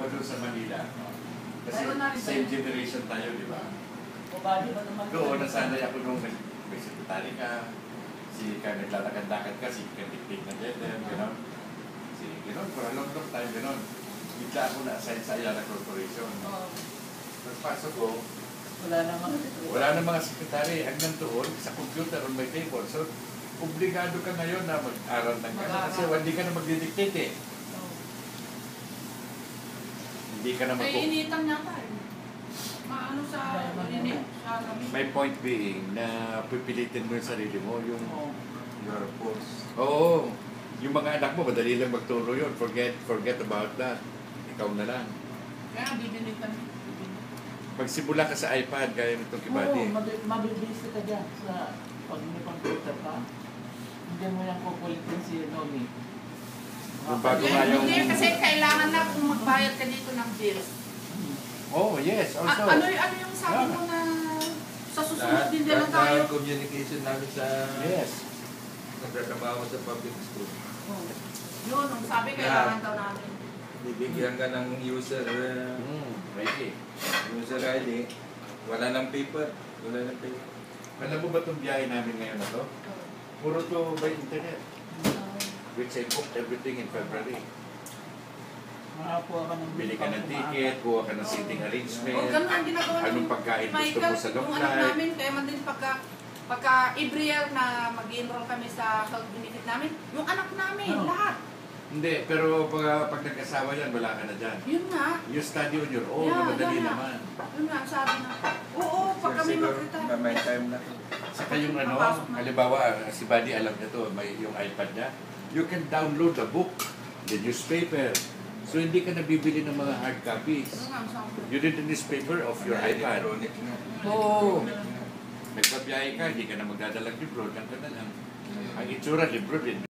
doon sa Manila. Kasi Tayo na rin same tayo. generation tayo, di ba? O bali ba naman? Doon, nasanay ako nung may sekretary ka, si ka naglalakad-lakad ka, si ka dictate na gender, gano'n. Si gano'n, for a long time, gano'n. Bigla ako na-assign sa Ayala Corporation. Oo. Pagpasok ko, Wala naman. wala na mga sekretary, hanggang doon, sa computer on my table. So, obligado ka ngayon na mag-aral ng gano'n kasi hindi ka na magdidictate eh. Oo. Hindi ka na Ay, initang niya pa eh. Maano sa init, sa kami. My point being na pipilitin mo yung sarili mo, yung Oo. your force. Oo. Yung mga anak mo, madali lang magturo yun. Forget about that. Ikaw na lang. Kaya bibili kami. Magsimula ka sa iPad, gaya nitong Oo, Kibati. mabilis ka dyan sa pag may computer ka. Hindi mo yan kukulitin si Nomi. Yung bago Hindi, nga yung... hindi, kasi kailangan na kung magbayad ka dito ng bills. Oh, yes. Also, Ano yung sabi mo na sa susunod din nila tayo? Lahat ng communication namin sa yes. nagtatrabaho sa public school. Yun, ang sabi kailangan daw namin. Bibigyan ka ng user Ready. user ID. Wala ng paper. Wala ng paper. Alam mo ba itong biyahe namin ngayon na to? Puro to by internet. Which I booked everything in February. Makakuha ka ng Bili ka ng ticket, kuha ka ng seating O, arrangement, ganun ang ginagawa anong pagkain gusto Michael, mo sa long yung anak flight. namin, kaya man din pagka every year na mag-enroll kami sa health benefit namin, yung anak namin, Oh. lahat. Hindi, pero pag nag-asawa yan, wala ka na dyan. Yun nga. You study on your own, Yeah, na madali yeah. naman. Yun nga, ang sabi na. Oo, pag kami mag-retire. May time na. Saka yung ano, Papasok na. halimbawa, si Buddy alam niya to, may yung iPad niya, you can download the book, the newspaper. So hindi ka nabibili ng mga hard copies. Yun nga, ang sabi. You read the newspaper of your iPad. Electronic na. Oo. Nagpabiyahe ka, hindi ka na magdadalang libro, lang ka na lang. Ang itsura, libro din.